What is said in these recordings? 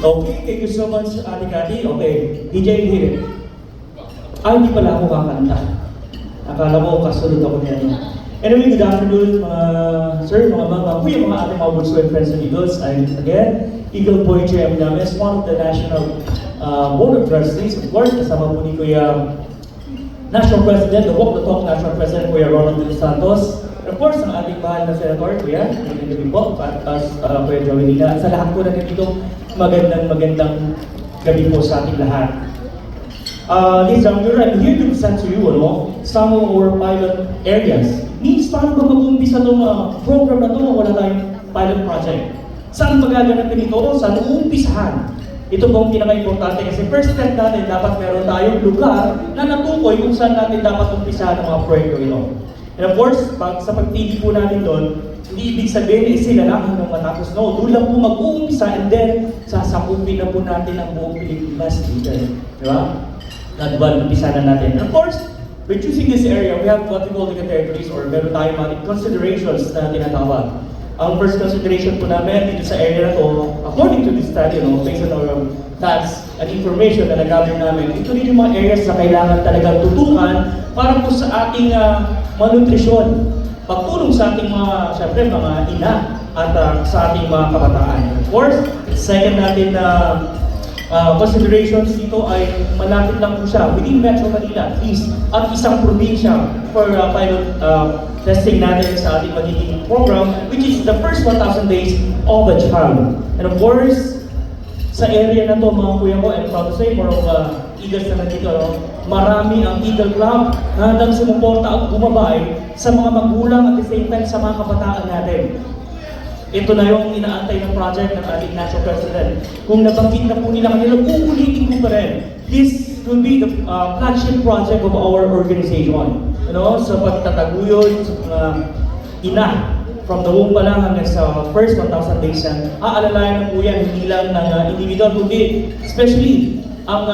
Okay, thank you so much, Ate Cathy. Okay, DJ hit it. Hindi pala ako kakanta. Akala ko kasunod ako niya. Anyway, good afternoon, mga sir, mga kuya, mga ating mga Bulso and Friends and Eagles. I'm again, Eagle Boy J.M. Llames, one of the National Board of Trustees. Of course, kasama po ni Kuya National President, the Walk the Talk National President, Kuya Ronald De Los Santos. And of course, ang ating mahal na Senator, Kuya, gabi po, at Kuya Joey Lina. Sa lahat po na dito, magandang gabi po sa ating lahat. Ladies and gentlemen, I'm here to present to you some of our pilot areas. Means, paano ba mag-umpisa itong program na ito? Wala tayong pilot project. Saan magaganapin ito? Saan uumpisahan? Ito po ang pinaka-importante kasi first step natin, dapat meron tayong lugar na natukoy kung saan natin dapat umpisahan ang mga proyekto ito. And of course, sa pagpili po natin doon, hindi ibig sabihin sila lang hanggang matapos. No, doon lang po mag-uumpisa and then sasakupin na po natin ang buong Pilipinas dito. Di ba? Nadbal, umpisa na natin. And of course, we're choosing this area, we have what we call the territories or meron tayong mga considerations na tinatawag. Ang first consideration po namin dito sa area na to, according to this study, based on our facts and information na nag-gather namin, ito rin yung mga areas na kailangan talagang tutukan para po sa ating malnutrisyon. Pagtulong sa ating mga, syempre, mga ina at sa ating mga kabataan. Of course, second natin na considerations dito ay malapit lang po siya within Metro Manila, at least, at isang probinsya for pilot testing natin sa ating magiging program, which is the first 1,000 days of a child. And of course, sa area na to mga kuya ko, and proud to say, more of Eagles na nandito, marami ang Eagle Club na handang sumuporta at gumabay sa mga magulang at the same time sa mga kabataan natin. Ito na yung inaantay ng project ng ating National President. Kung nabanggit na po nila kanila, uulitin ko pa rin. This will be the flagship project of our organization. Sa pagtataguyod sa mga ina, from the womb pa lang hanggang sa first 1,000 days yan, aalalayan na po yan, hindi lang ng individual, kundi especially ang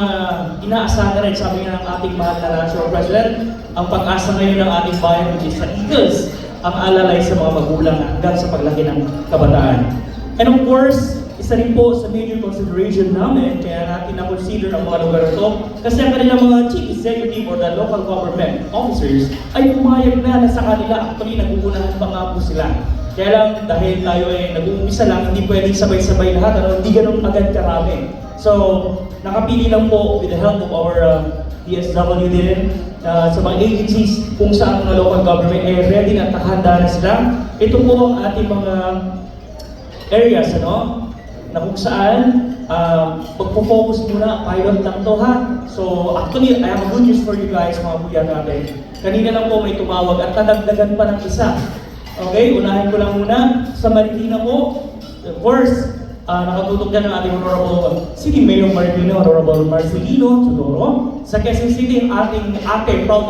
inaasahan rin, sabi nga ng ating mahal na National President, ang pag-asa ngayon ng ating bayan, which is sa Eagles, ang alalay sa mga magulang hanggang sa paglaki ng kabataan. And of course, isa rin po sa major consideration namin, kaya natin na-consider ang mga lugar ito, kasi ang kanilang mga chief executive or the local government officers ay pumayag na sa kanila, actually nag-uunahan pa nga po sila. Kaya lang, dahil tayo ay nag-uumpisa lang, hindi pwedeng sabay-sabay lahat, hindi ganun agad karami. So, nakapili lang po with the help of our DSW din, sa mga agencies kung saan mga local government ay ready na at nakahanda na sila. Ito po ang ating mga areas, na kung saan magpo-focus muna, pilot lang to ha. So actually, I have a good news for you guys, mga kuya natin. Kanina lang po may tumawag at nadagdagan pa ng isa. Okay, unahin ko lang muna sa Marikina po. First, nakatutok dyan ang ating Honorable City Mayor Marikina, Honorable Marcelino Tudoro. Sa Quezon City, ating proud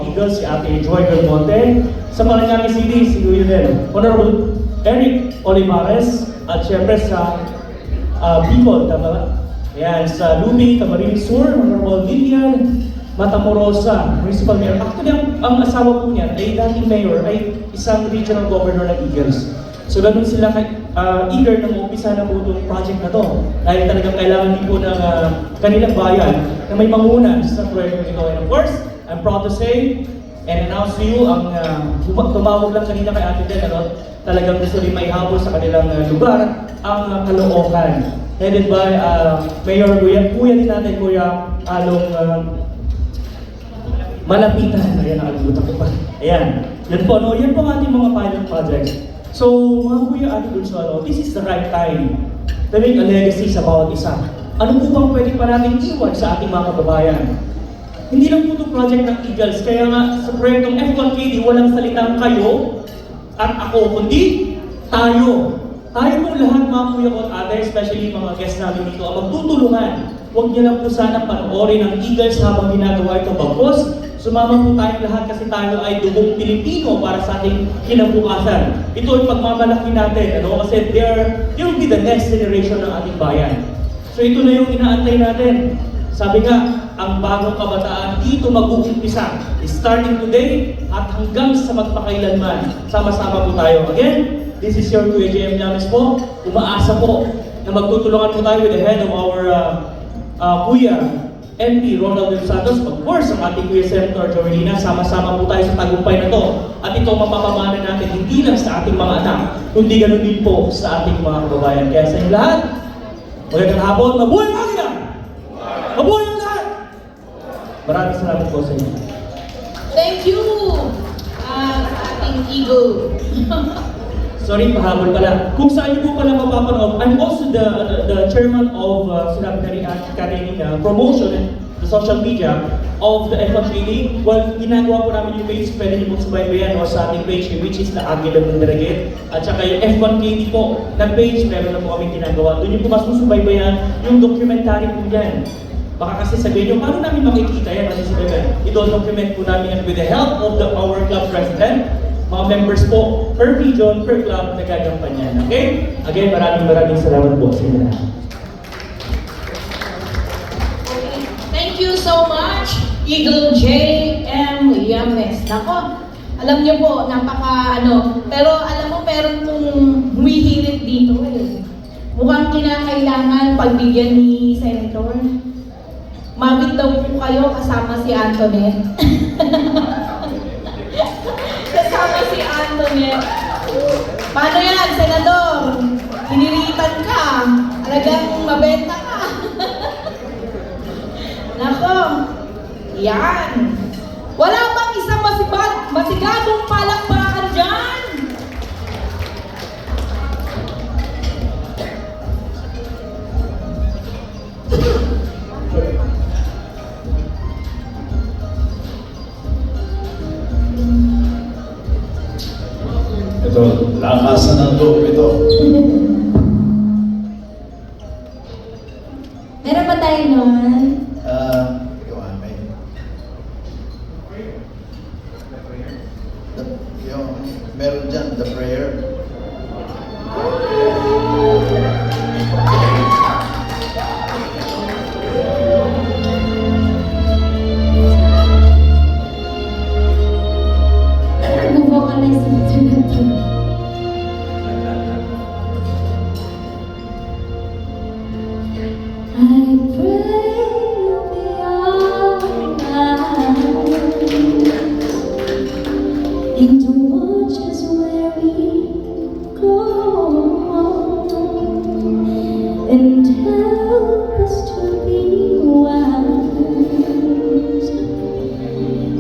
Eagles, si Ate Joy Belmonte. Sa Parañaque City, si Kuya din, Honorable Eric Olivares. At syempre sa Bicol, tama. Ayan, sa Lubi, Camarines Sur, Honorable Lilian Matamorosa, Municipal Mayor. Actually, ang asawa po niya ay dating mayor, ay isang regional governor ng Eagles. So ganun sila eager na mag-umpisa na po itong project na to. Dahil talagang kailangan din po ng kanilang bayan na may mangunan sa proyekto nito. And of course, I'm proud to say and announce to you, ang tumawag lang kanina kay Ate Den, talagang gusto rin may habol sa kanilang lugar, ang Caloocan. Headed by Mayor Kuya din natin, Kuya Along Malapitan. Ayan, nakalimutan ko pa. Ayan. Yan po, yan po ang ating mga pilot projects. So, mga Kuya Ate Bulso, this is the right time to make a legacy sa bawat isa. Ano po bang pwede pa natin iwan sa ating mga kababayan? Hindi lang po itong project ng Eagles, kaya nga sa proyektong F1KD, walang salitang kayo at ako, kundi tayo. Tayo po lahat mga kuya ko at ate, especially mga guests namin dito, ang magtutulungan. Huwag niyo lang po sana panoorin ang Eagles habang ginagawa ito. Bagos, sumama po tayong lahat kasi tayo ay dugong Pilipino para sa ating kinabukasan. Ito ay pagmamalaki natin, kasi they will be the next generation ng ating bayan. So ito na yung inaantay natin. Sabi nga, ang bagong kabataan dito mag-uumpisa. Starting today at hanggang sa magpakailanman. Sama-sama po tayo. Again, this is your Kuya J.M. Llames po. Umaasa po na magtutulungan po tayo with the head of our Kuya MP Ronald Del Santos, of course, ang ating Kuya Senator Jovelina. Sama-sama po tayo sa tagumpay na to. At ito mapapamana natin hindi lang sa ating mga anak, kundi ganun din po sa ating mga kababayan. Kaya sa inyo lahat, magandang hapon, mabuhay ang Agila! Mabuhay ang lahat! Maraming salamat po sa inyo. Thank you sa ating Eagle. Sorry, pahabol pala. Kung saan niyo po pala mapapanood, I'm also the chairman of sinabi na kanina promotion and the social media of the F1 Trading. Well, ginagawa po namin yung page, pwede niyo po subaybayan o sa ating page, which is the Agila Bundaragit. At saka yung F1 KD po na page, meron na po kami ginagawa. Doon niyo po mas subaybayan yung documentary po yan. Baka kasi sabihin nyo, paano namin makikita yan? Kasi sabihin, i-document po namin yan with the help of our club president, mga members po, per region, per club, nagkakampanyan. Okay? Again, maraming salamat po sa inyo. Thank you so much, Eagle J.M. Yames. Nako, alam niyo po, pero alam mo, meron pong humihirit dito eh. Mukhang kinakailangan pagbigyan ni Senator. Mabit daw po kayo kasama si Antoinette. Kasama si Antoinette. Paano yan, Senador? Hiniritan ka. Talagang mabenta ka. Nako. Yan. Wala bang isang masigadong palakpakan dyan? Ito, lakasan ng loob ito. Meron ba tayo nun? Gawa may. Yung, meron dyan, the prayer. Nag-vocalize mo ito na ito. I pray you'll be alright and to watch us where we go and help us to be wise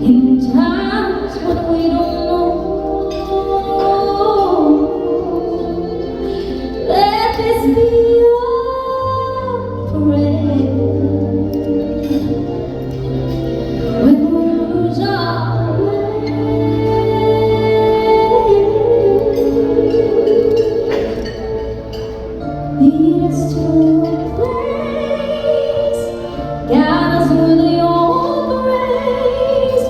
in times when we don't know. Let this be our prayer when we lose our way. Lead us to a place, guide us with your grace,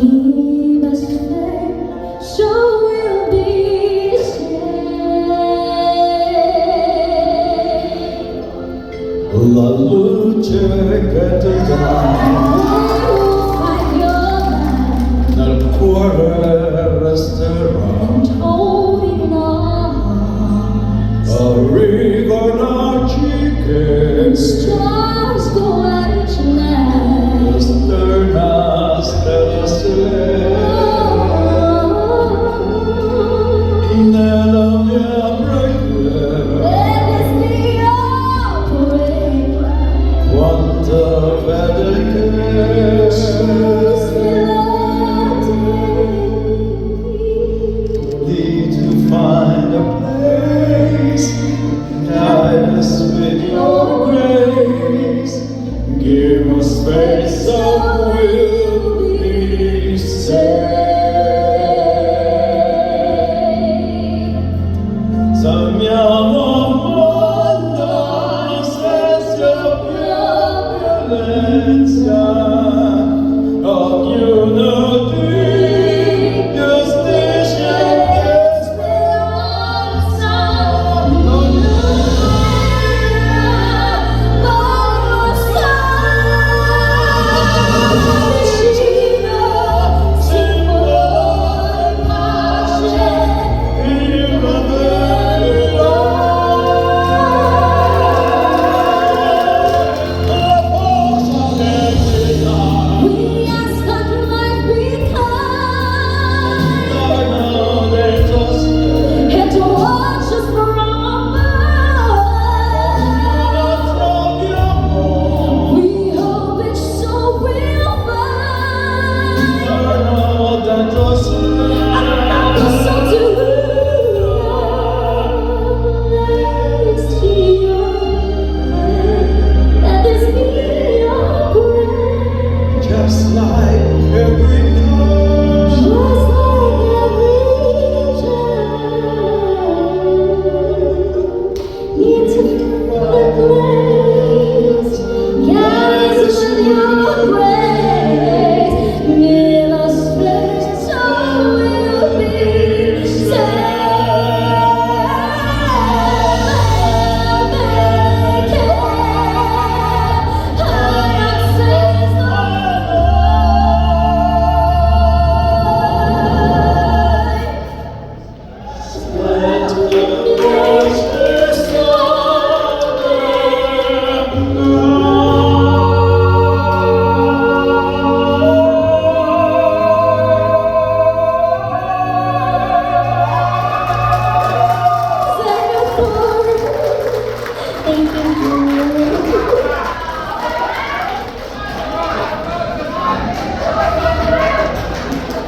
give us faith so we'll be saved. La luce che ti dà Find your light nel cuore resterà. and hold in our hearts. A ricordarci che Stars go out each night. esterna stella nella mia preghiera. Let this be our prayer. Quanta fede che Choose lead to find a place, guide us with your grace, give us faith so we'll be saved. Salmiamo mondo senza violenza, ognuno di giustizia e speranza.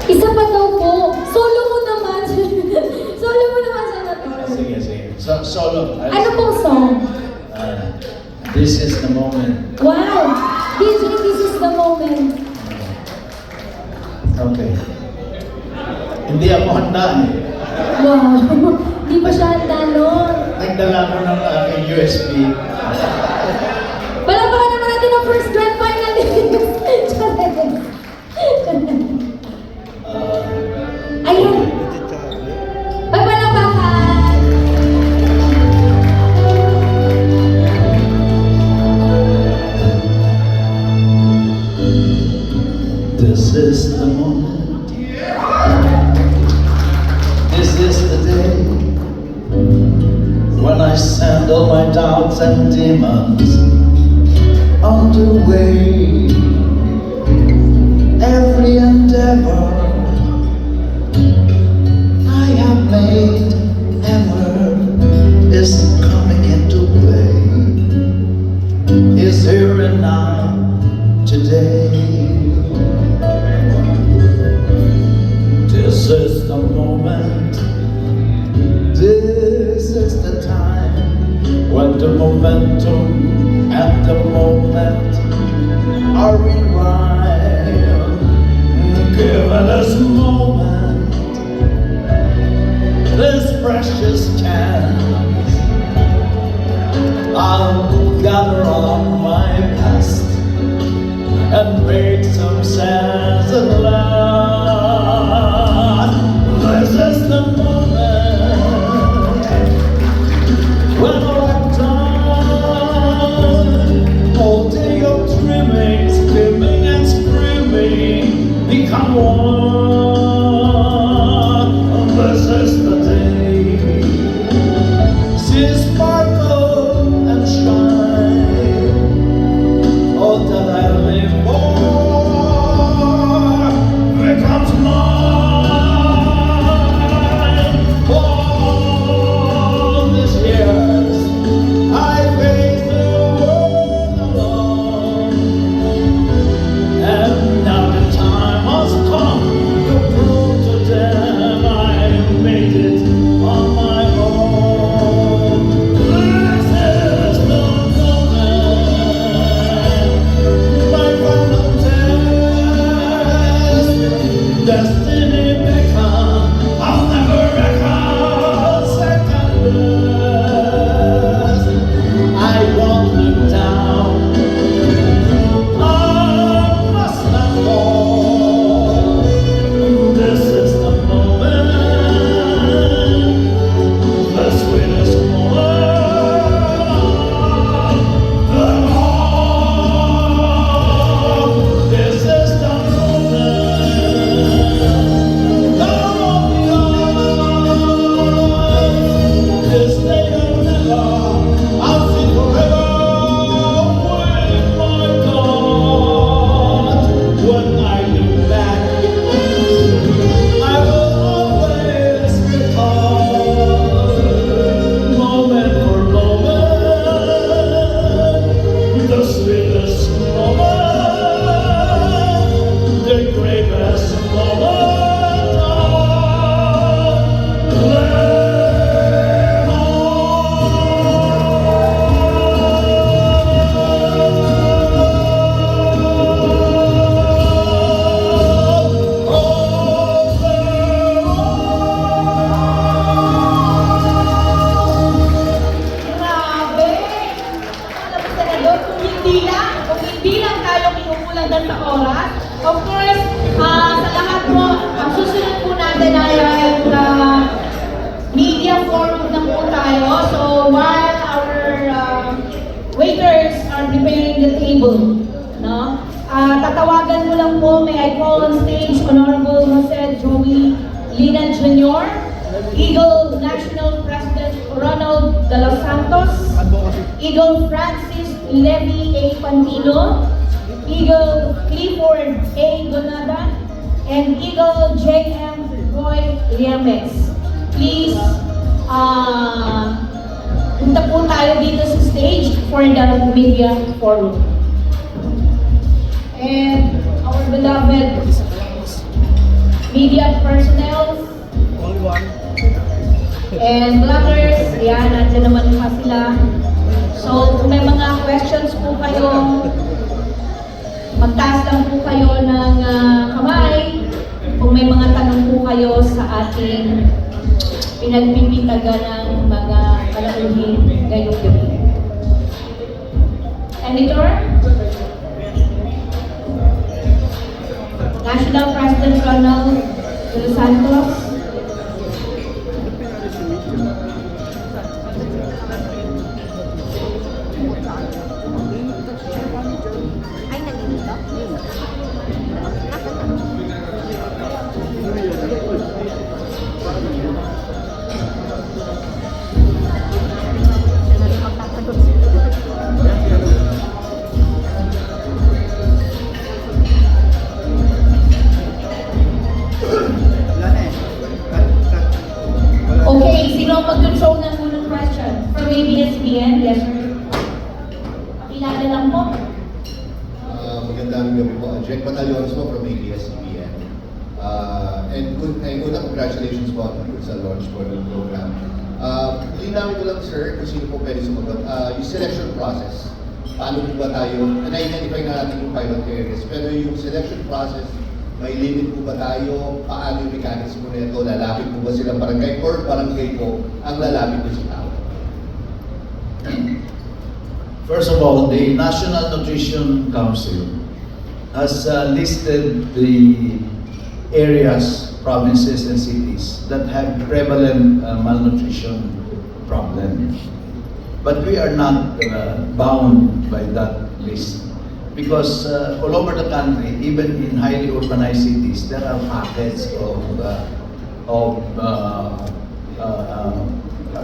Isa pa daw po. Solo mo naman. Solo mo naman, Senator. Sige, sige. Solo. Ano pong song? This is the moment. Wow! DJ, this is the moment. Okay. Hindi ako handa eh. Wow! Di pa siya handa nun. Nagdala ko ng aking USB. Palakpakan naman natin ang first grand finalist. Ayun. Palakpakan. This is the moment. This is the day when I send all my doubts and demons on the way. Every endeavor I have made ever is coming into play. Is here and now today. This is the moment. This is the time when the momentum and the moment are in rhyme. Given this moment, this precious chance, I'll gather on my past and make some sense at last. This is the moment when I'm done all day of dreaming, screaming and screaming, become one. This is the day. See sparkle and shine. All that I live for becomes mine. All these years I faced the world alone, and now the time has come to prove to them I made it on my own. This is the moment, my final test. Destiny become, I'll never reckon second best. I won't look down, I must not fall. This is the moment, the sweetest moment of all. This is the moment. Come on, beyond this day or never. I'll sing forever with my God. When I look back, I will always recall, moment for moment, the sweetest moment, the greatest moment of Grabe! Alam mo, Senador, kung hindi lang tayo kinukulang ng sa oras, of course, sa lahat po, ang susunod po natin ay media forum na po tayo. So, while our waiters are preparing the table, no? Tatawagan mo lang po, may I call on stage Honorable Jose Joey Lina Jr., Eagle National President Ronald De Los Santos, Eagle Francis Levy A. Pantino, Eagle Clifford A. Donada, and Eagle J.M. Roy Liames. Please punta po tayo dito sa stage for the media forum. And our beloved media personnel and bloggers, yan, nandiyan naman pa sila. So, kung may mga questions po kayo, magtaas lang po kayo ng kamay. Kung may mga tanong po kayo sa ating pinagpipitagan ng mga kalauhin ngayong gabi. Editor? National President Ronald De Los Santos. Ay, nandito? Okay, sino ang mag-control ng unang question? From ABS-CBN, yes sir. Pakilala lang po. Magandang gabi po. Jack Batallones po from ABS-CBN. And una, congratulations po sa launch po ng program. Linawin ko lang sir, kung sino po pwede sumagot. Yung selection process, paano po ba tayo, na-identify na natin yung pilot areas, pero yung selection process, may limit po ba tayo? Paano yung mechanics po nito? Lalapit po ba silang barangay or barangay po ang lalapit po sa tao? First of all, the National Nutrition Council has listed the areas, provinces, and cities that have prevalent malnutrition problems. But we are not bound by that list because all over the country, even in highly urbanized cities, there are pockets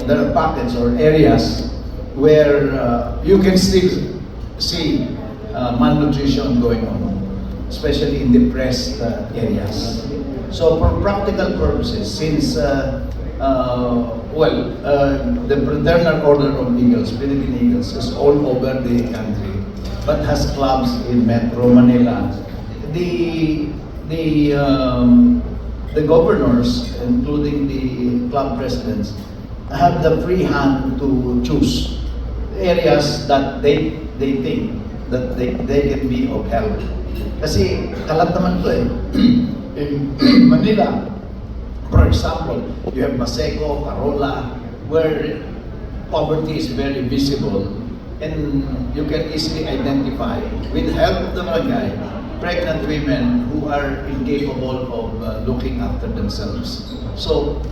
there are pockets or areas where you can still see malnutrition going on, especially in depressed areas. So for practical purposes, since the Fraternal Order of Eagles, Philippine Eagles, is all over the country, but has clubs in Metro Manila, the governors, including the club presidents, have the free hand to choose areas that they think that they can be of help. Kasi kalat naman ito eh. In Manila, for example, you have Maseco, Carola, where poverty is very visible and you can easily identify, with help of the barangay, pregnant women who are incapable of looking after themselves. So,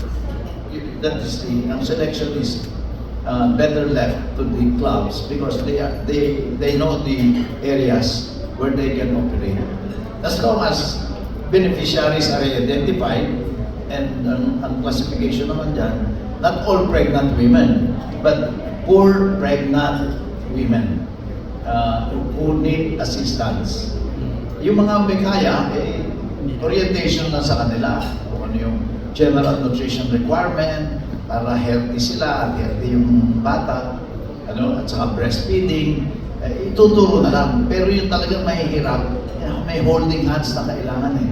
that is ang selection is better left to the clubs because they know the areas where they can operate. As long as beneficiaries are identified and ang classification naman dyan, not all pregnant women, but poor pregnant women who need assistance. Yung mga may kaya, orientation na sa kanila kung ano yung general nutrition requirement para healthy sila at healthy yung bata, at saka breastfeeding, ituturo na lang. Pero yung talagang mahihirap, may holding hands na kailangan eh.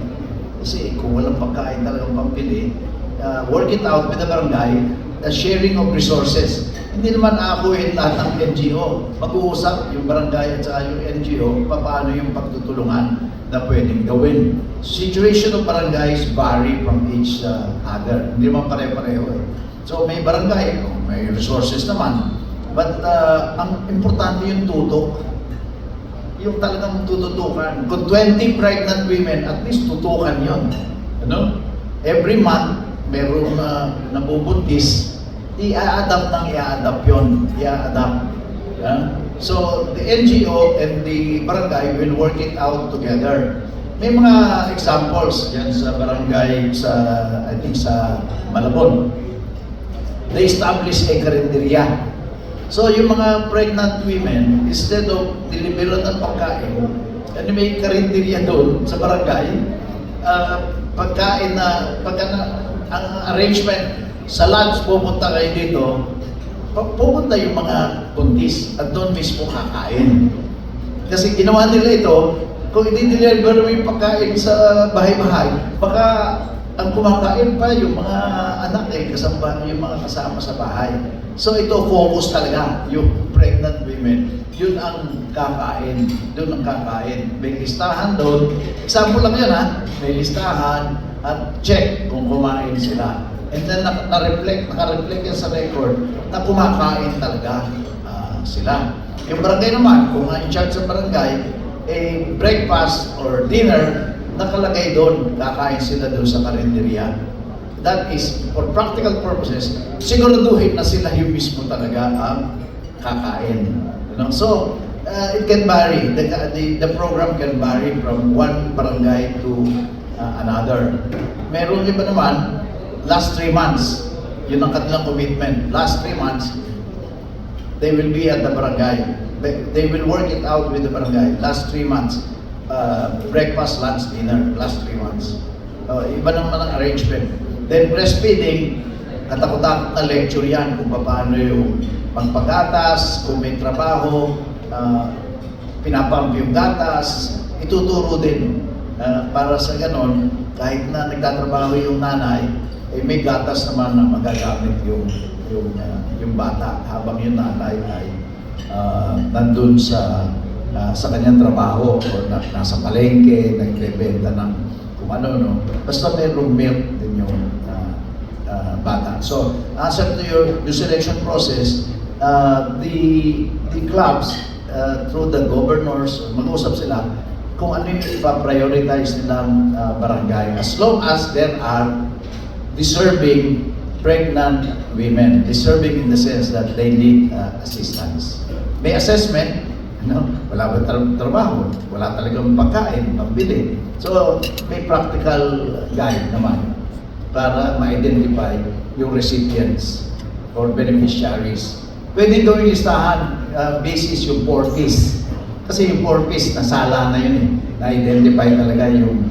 Kasi kung walang pagkain talagang pampili, work it out with the barangay, the sharing of resources. Hindi naman aakuhin lahat ng NGO. Mag-uusap yung barangay at saka yung NGO paano yung pagtutulungan na pwedeng gawin. Situation of barangays vary from each other. Hindi naman pare-pareho eh. So may barangay, may resources naman. But ang importante yung tutok. Yung talagang tututukan. Kung 20 pregnant women, at least tutukan yun. Every month, merong nabubuntis, i-adapt yun. I-adapt. So, the NGO and the barangay will work it out together. May mga examples yan sa barangay, I think sa Malabon. They established a karinderya. So, yung mga pregnant women, instead of deliveran ng pagkain, may karinderya doon sa barangay, ang arrangement, sa lunch pupunta kayo dito, pupunta yung mga buntis at doon mismo kakain. Kasi ginawa nila ito, kung i-deliver mo yung pagkain sa bahay-bahay, baka ang kumakain pa yung mga anak kasama, yung mga kasama sa bahay. So ito, focus talaga, yung pregnant women, yun ang kakain, doon ang kakain. May listahan doon, example lang yan may listahan at check kung kumain sila. And then naka-reflect yan sa record na kumakain talaga sila. Yung barangay naman, kung in charge sa barangay, breakfast or dinner, nakalagay doon, kakain sila doon sa karinderya. That is, for practical purposes, siguraduhin na sila yung mismo talaga ang kakain. So, it can vary. The program can vary from one barangay to another. Meron iba naman, last 3 months, yun ang kanilang commitment. Last 3 months, they will be at the barangay. They will work it out with the barangay. Last 3 months, breakfast, lunch, dinner. Last 3 months. Iba naman ang arrangement. Then breastfeeding, katakot-takot na lecture yan kung paano yung pagpagatas, kung may trabaho, pinapump yung gatas, ituturo din para sa ganon, kahit na nagtatrabaho yung nanay, may gatas naman na magagamit yung bata habang yung nanay ay nandun sa kanyang trabaho o nasa palengke, nagbebenta ng kung ano, no? Basta mayroong milk din yung bata. So, answer to your selection process, the clubs, through the governors, mag-usap sila kung ano yung ipa-prioritize nilang barangay as long as there are deserving pregnant women, deserving in the sense that they need assistance. May assessment, wala ba trabaho, wala talagang pagkain, pambili. So, may practical guide naman para ma-identify yung recipients or beneficiaries. Pwede gawin listahan, basis yung 4Ps. Kasi yung 4Ps, nasala na yun na-identify talaga yung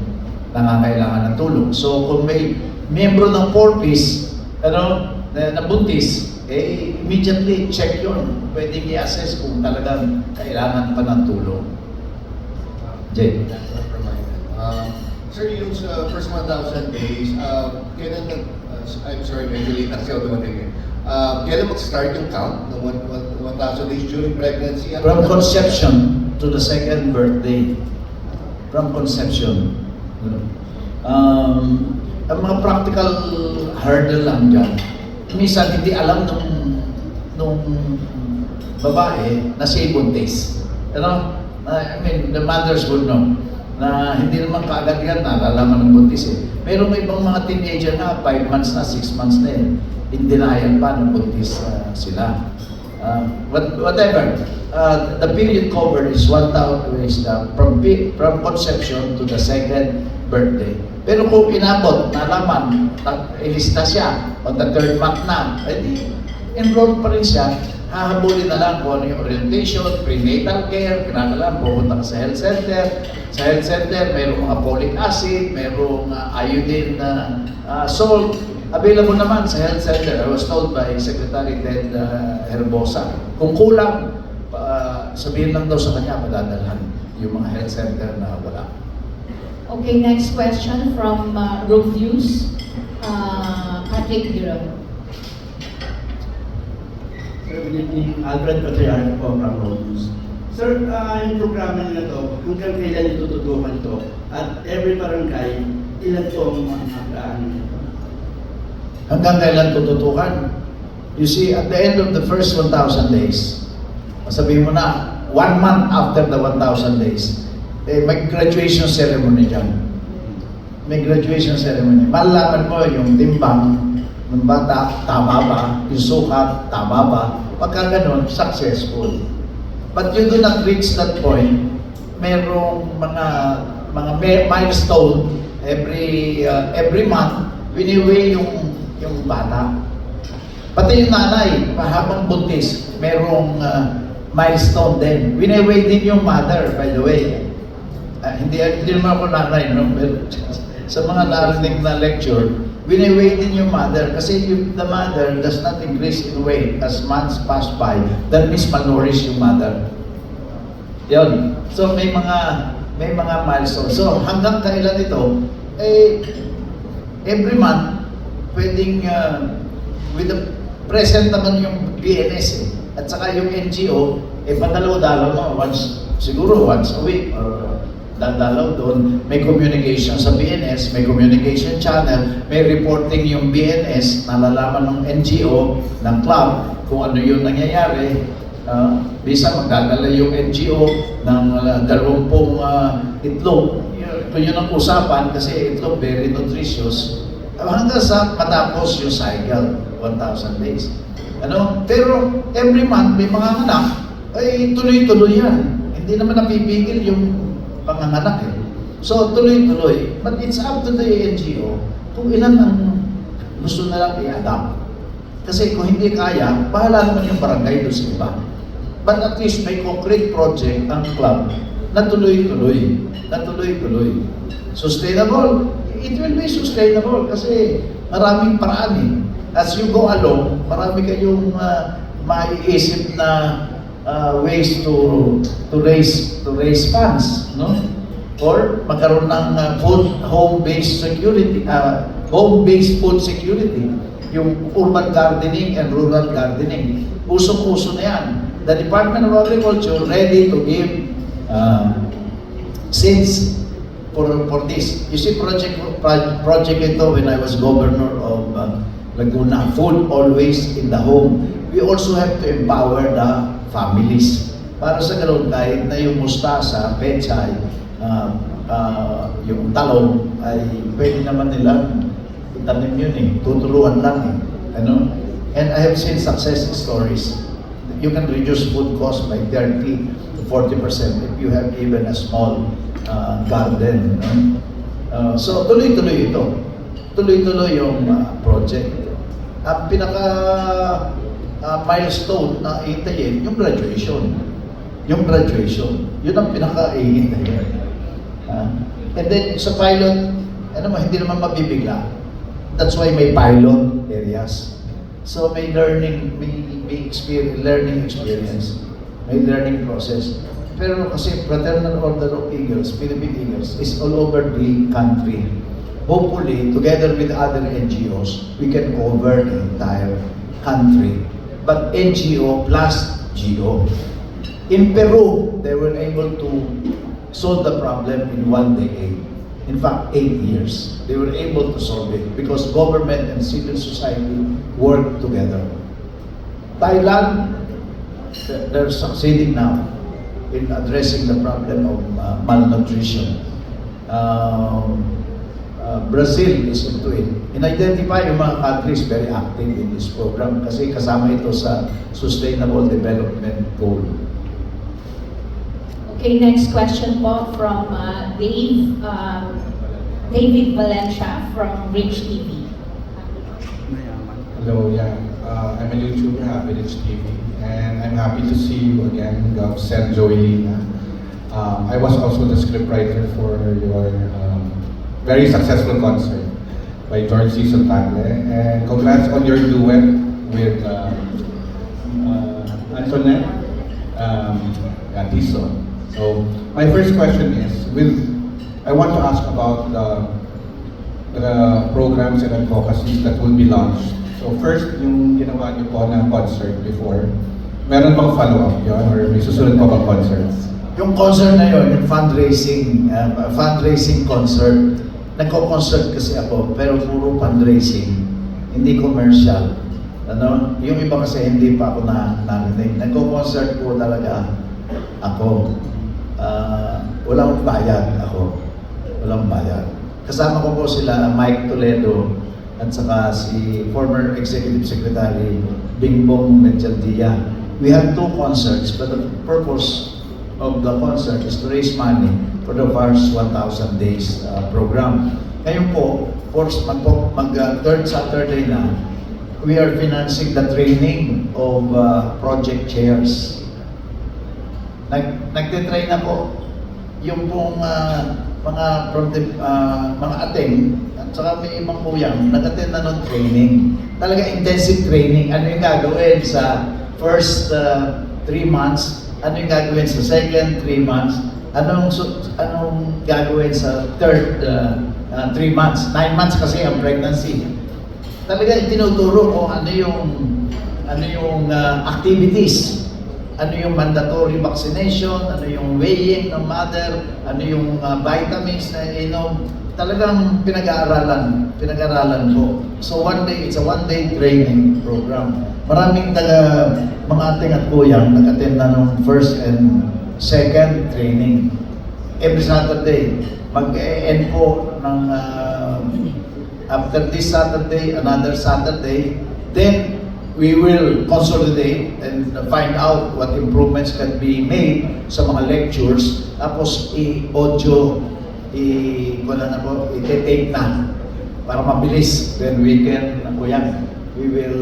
nangangailangan ng tulong. So, kung may miyembro ng 4Ps, na buntis, immediately check yun. Pwede i-assess kung talagang kailangan pa ng tulong. Jay. Sir, yung sa first 1,000 days, kailan I'm sorry, medyo late na kasi ako dumating kailan mag-start yung count ng 1,000 days during pregnancy? From conception to the second birthday. From conception. Ang mga practical hurdle lang dyan, minsan hindi alam nung babae na siya buntis. I mean, the mothers would know na hindi naman kaagad yan nalalaman ng buntis Pero may ibang mga teenager na 5 months na, 6 months na in denial pa ng buntis sila. Whatever. The period covered is 1,000 days from conception to the second birthday. Pero kung inabot, nalaman, ilista siya, on the 3rd month na, edi enrolled pa rin siya, hahabulin na lang kung ano yung orientation, prenatal care, kinakalang pupunta ka sa health center. Sa health center, mayroong mga folic acid, mayroong iodine salt. Available naman sa health center. I was told by Secretary Ted Herbosa. Kung kulang, sabihin lang daw sa kanya, padadalhan yung mga health center na wala. Okay, next question from Road Views. Patrick Giro. Sir, good evening. Alfred Patriarch po from Road Views. Sir, yung programa nila to, hanggang kailan itututukan ito? At every barangay, ilan po ang mga Hanggang kailan tututukan? You see, at the end of the first 1,000 days, sabihin mo na, 1 month after the 1,000 days, may graduation ceremony dyan. May graduation ceremony. Malalaman mo yung timbang ng bata, tama ba? Yung sukat, tama ba? Pagka ganun, successful. But you do not reach that point. Merong mga milestone every month, wini-weigh yung bata. Pati yung nanay, habang buntis, merong milestone din. Wini-weigh din yung mother, by the way. Hindi naman ako nanay, no? Pero sa mga narinig na lecture, wini-weigh din yung mother. Kasi if the mother does not increase in weight as months pass by, that means malnourished yung mother. Yun. So may mga milestones. So hanggang kailan ito, every month, pwedeng with the present naman yung BNS at saka yung NGO, padalaw-dalaw mo siguro once a week or dadalaw doon. May communication sa BNS, may communication channel, may reporting yung BNS, nalalaman ng NGO, ng club, kung ano yung nangyayari. Bisa magdadala yung NGO ng 20 itlog. Ito yun ang usapan kasi itlog very nutritious. Hanggang sa matapos yung cycle, 1,000 days. Pero every month may mga anak, ay tuloy-tuloy yan. Hindi naman napipigil yung panganganak eh. So tuloy-tuloy. But it's up to the NGO kung ilan ang gusto na lang i-adapt. Kasi kung hindi kaya, bahala naman yung barangay doon sa iba. But at least may concrete project ang club na tuloy-tuloy. Sustainable. It will be sustainable kasi maraming paraan eh. As you go along, marami kayong maiisip na ways to raise funds, no? Or magkaroon ng home-based security, home-based food security, yung urban gardening and rural gardening. Usong-uso na yan. The Department of Agriculture ready to give seeds for this. You see, project ito when I was governor of Laguna, food always in the home. We also have to empower the families. Para sa ganoon, kahit na yung mustasa, pechay, yung talong, ay pwede naman nilang itanim yun eh. Tuturuan lang eh. And I have seen success stories. You can reduce food cost by 30 to 40% if you have even a small garden. So tuloy-tuloy ito. Tuloy-tuloy yung project. Ang pinaka milestone na ihintayin, yung graduation. Yung graduation. Yun ang pinaka ihintayin. And then sa pilot, hindi naman mabibigla. That's why may pilot areas. So may learning experience, may learning process. Pero kasi Fraternal Order of Eagles, Philippine Eagles, is all over the country. Hopefully, together with other NGOs, we can cover the entire country. But NGO plus GO. In Peru, they were able to solve the problem in 1 decade. In fact, 8 years. They were able to solve it because government and civil society work together. Thailand, they're succeeding now in addressing the problem of malnutrition. Brazil is into it. In-identify yung mga countries very active in this program kasi kasama ito sa Sustainable Development Goal. Okay, next question po from David Valencia from Rich TV. Hello, I'm a YouTuber, Happy Rich TV, and I'm happy to see you again, Gov. Sen Joelina. I was also the scriptwriter for your very successful concert by George C. Sontagle, and congrats on your duet with Antoinette Tiso. So my first question is, I want to ask about the programs and advocacies that will be launched. So first, yung ginawa niyo po na concert before, meron bang follow-up yun or may susunod pa bang concerts? Yung concert na yun, yung fundraising concert, nagko-concert kasi ako, pero puro fundraising, hindi commercial. Yung iba kasi hindi pa ako narinig. Nagko-concert po talaga ako. Walang bayad ako. Walang bayad. Kasama ko po sila, Mike Toledo, at saka si former Executive Secretary Bingbong Medjaldia. We have 2 concerts, but the purpose of the concert is to raise money for the first 1,000 days program. Ngayon po, third Saturday na, we are financing the training of project chairs. Nagtitrain na po yung pong mga from the, mga ating, at saka may ibang kuyang, nag-attend na ng training. Talaga intensive training. Ano yung gagawin sa first 3 months? Ano yung gagawin sa second 3 months? Anong gagawin sa third 3 months? 9 months kasi ang pregnancy. Talaga tinuturo kung ano yung activities. Ano yung mandatory vaccination, ano yung weighing ng mother, ano yung vitamins na inom. Talagang pinag-aaralan ko. So it's a one-day training program. Maraming mga ating at kuyang nag-attend na ng first and second training. Every Saturday, mag-e-end po ng after this Saturday, another Saturday, then we will consolidate and find out what improvements can be made sa mga lectures. Tapos i-audio, i-tape na para mabilis. Then we will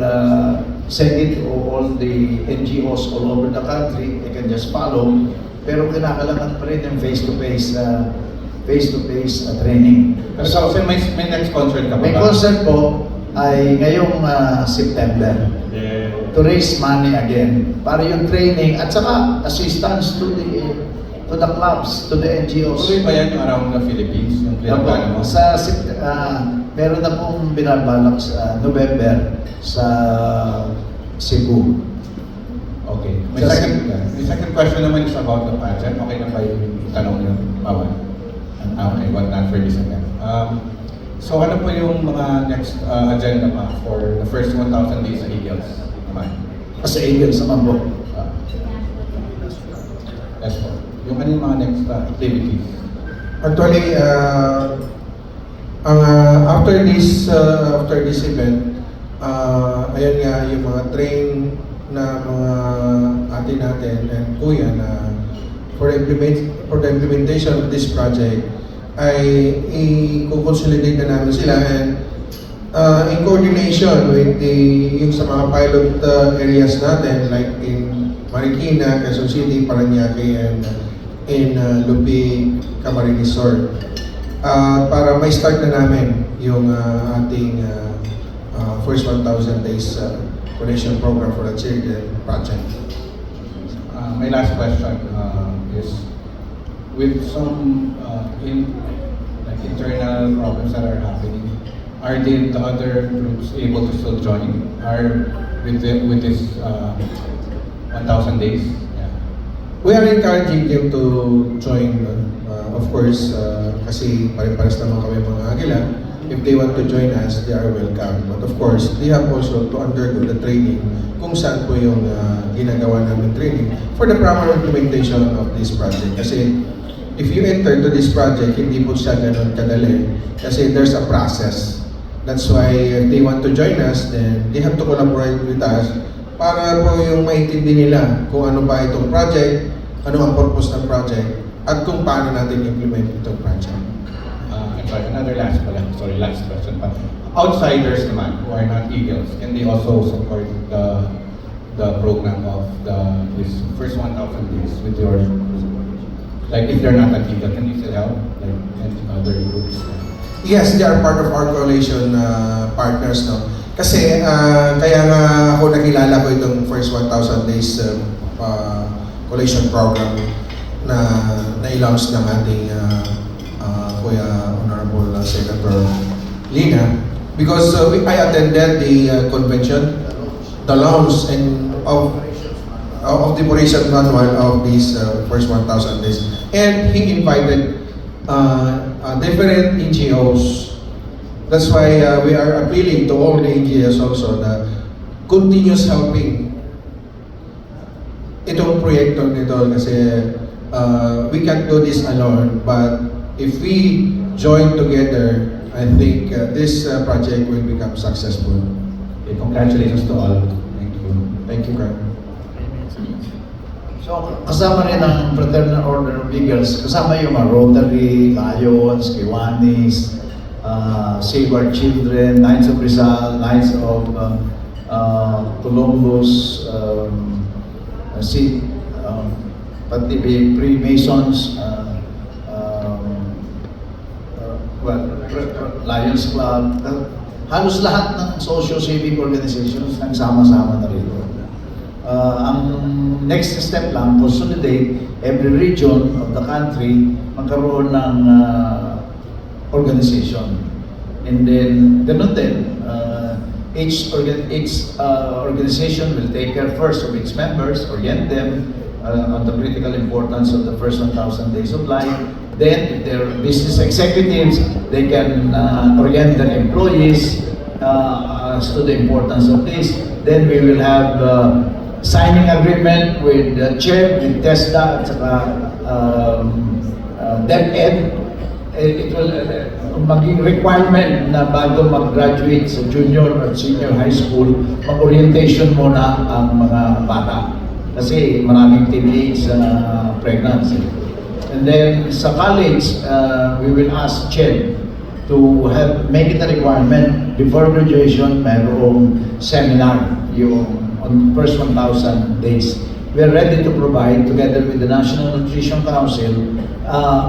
send it to all the NGOs all over the country. They can just follow. Pero kinakailangan pa rin yung face-to-face training. So, may next concert ka ba? May concert po ay ngayong September to raise money again para yung training at saka assistance to the clubs, to the NGOs. Tuloy ba yan yung around the Philippines? Yung pinagkano mo? Meron na pong binabalak sa November sa Cebu. Okay. May second question naman is about the pageant. Okay na ba yung tanong niyo? Bawal? Okay, but not for this again. So ano po yung mga next agenda pa for the first 1,000 days sa Eagles? Sa Eagles naman po. Yes po. Yung ano yung mga next activities? Actually, after this event, ayan nga yung mga train na mga ate natin and kuya na for the implementation of this project ay i-consolidate na namin sila and in coordination with yung sa mga pilot areas natin like in Marikina, Quezon City, Parañaque, and in Lupi, Camarines Sur. Para may start na namin yung ating first 1,000 days collection program for the children project. My last question is, with some internal problems that are happening, are the other groups able to still join? With this 1,000 days? Yeah. We are encouraging them to join, of course, kasi pare-pares naman kami mga Agila. If they want to join us, they are welcome. But of course, they have also to undergo the training kung saan po yung ginagawa namin training for the proper implementation of this project. Kasi if you enter to this project, hindi po siya ganun kadali kasi there's a process. That's why if they want to join us, then they have to collaborate with us para po yung maintindi nila kung ano ba itong project, ano ang purpose ng project, at kung paano natin implement itong project. Last question pa. Outsiders naman who are not Eagles, can they also support the program of this first 1,000 days with your, like if they're not an Eagle, can you still help like any other groups? Yes, they are part of our coalition partners, no? Kasi kaya nga ako nakilala ko itong first 1,000 days coalition program na i-launch ng ating Kuya Honorable Senator Lina because I attended the convention, the launch and of the operation manual of these first 1,000 days, and he invited different NGOs. That's why we are appealing to all the NGOs also na continuous helping itong proyekto nito kasi we can't do this alone, but if we join together, I think this project will become successful. Okay, congratulations to all. Thank you. Thank you, Carl. So, kasama rin ang Fraternal Order of Eagles, kasama yung mga Rotary, Lions, Kiwanis, Save Our Children, Knights of Rizal, Knights of Columbus, pati Freemasons, Lions Club, halos lahat ng socio-civic organizations nagsama-sama na rito. Ang next step lang, consolidate every region of the country, magkaroon ng organization. And then, ganun din, each organization will take care first of its members, orient them on the critical importance of the first 1,000 days of life. Then, if they're business executives, they can orient their employees as to the importance of this. Then we will have signing agreement with CHED, with TESDA, at saka DepEd. It will maging requirement na bago mag-graduate sa junior at senior high school, mag-orientation muna ang mga bata. Kasi maraming teenage pregnancy. And then sa college, we will ask CHED to make it a requirement before graduation, mayroong seminar yung on first 1,000 days. We are ready to provide, together with the National Nutrition Council,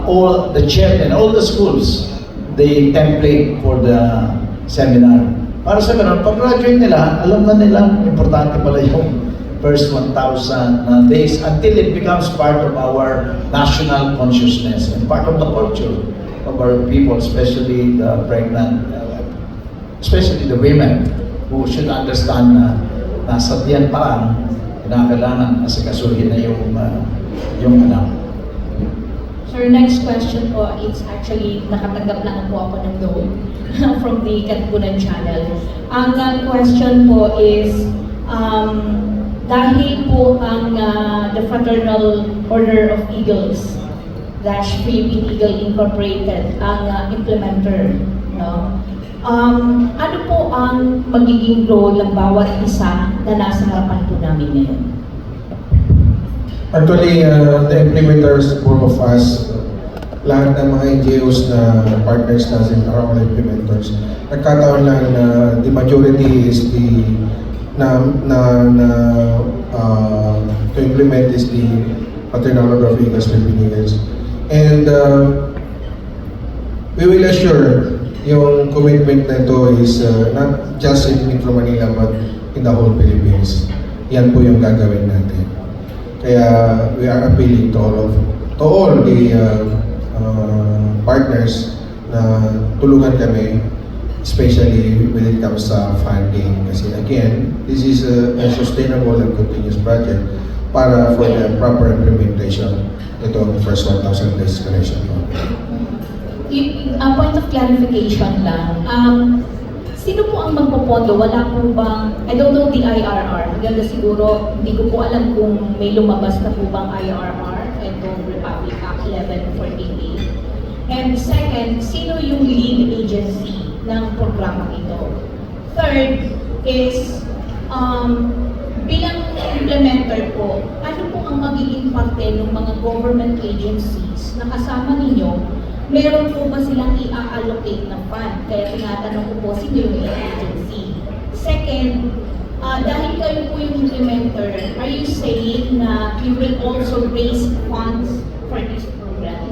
all the CHED and all the schools, the template for the seminar. Para sa ganun, pag-graduate nila, alam na nila, importante pala yung first 1,000 days until it becomes part of our national consciousness and part of the culture of our people, especially the pregnant, especially the women, who should understand na nasa tiyan pa lang, kinakailangan asikasuhin na yung anak. Sir, next question po, it's actually nakatanggap lang po ako ng loan from the Katipunan Channel. Ang question po is, dahil po ang the Fraternal Order of Eagles / Philippine Eagle Incorporated ang implementer, no? Ano po ang magiging role ng bawat isa na nasa harapan po namin ngayon? Actually, the implementers, four of us, lahat ng mga NGOs na partners natin are all implementers. Nagkataon lang na the majority is to implement is the Fraternal Order of Eagles, Philippine Eagles. And we will assure yung commitment na ito is not just in Metro Manila but in the whole Philippines. Yan po yung gagawin natin. Kaya we are appealing to all the partners na tulungan kami, especially when it comes sa funding. Kasi again, this is a sustainable and continuous project para for the proper implementation itong first 1,000 days connection. Point of clarification lang. Sino po ang magpopondo? Wala po bang, I don't know the IRR. Maganda siguro, hindi ko po alam kung may lumabas na po bang IRR itong Republic Act 1148. And second, sino yung lead agency ng programa ito? Third is, bilang implementer po, ano po ang magiging parte ng mga government agencies na kasama ninyo? Meron po ba silang i-allocate na fund? Kaya tinatanong ko po, sino yung agency? Second, dahil kayo po yung implementer, are you saying na you will also raise funds for this program?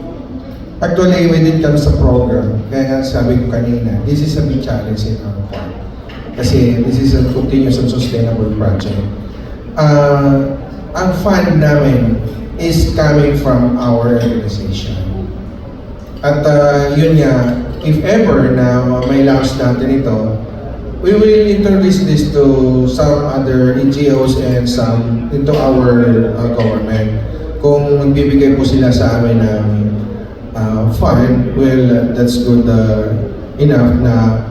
Actually, when it comes sa program, kaya nga sabi ko kanina, this is a big challenge in our part. Kasi this is a continuous and sustainable project. Ang fund namin is coming from our organization. At yun nga, if ever na may launch natin ito, we will introduce this to some other NGOs and some into our government. Kung magbibigay po sila sa amin ng fund, well, that's good enough na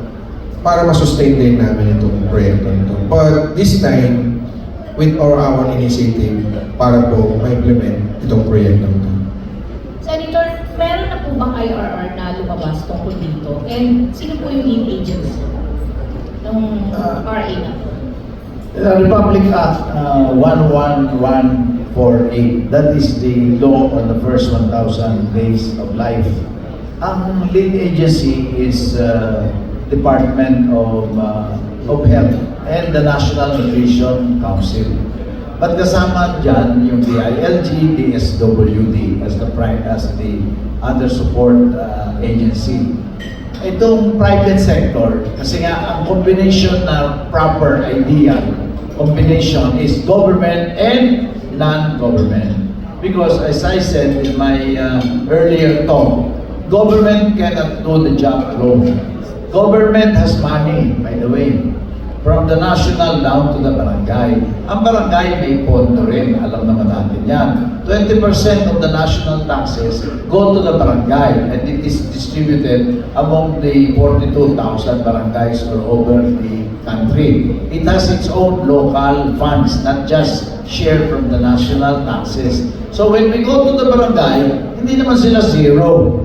para masustain din namin itong proyekto nito. But this time, with our initiative, para po ma-implement itong proyekto nito. Senator, meron na po bang IRR na lumabas tungkol dito? And sino po yung lead agency ng RA na po? Republic Act 11148, that is the law on the first 1,000 days of life. Ang lead agency is Department of Health and the National Nutrition Council. But kasama dyan yung DILG, DSWD as the other support agency. itong private sector, kasi nga ang combination na proper idea, combination is government and non-government. Because as I said in my earlier talk, government cannot do the job alone. Government has money, by the way, from the national down to the barangay. Ang barangay may pondo rin, alam naman natin yan. 20% of the national taxes go to the barangay and it is distributed among the 42,000 barangays all over the country. It has its own local funds, not just share from the national taxes. So when we go to the barangay, hindi naman sila zero.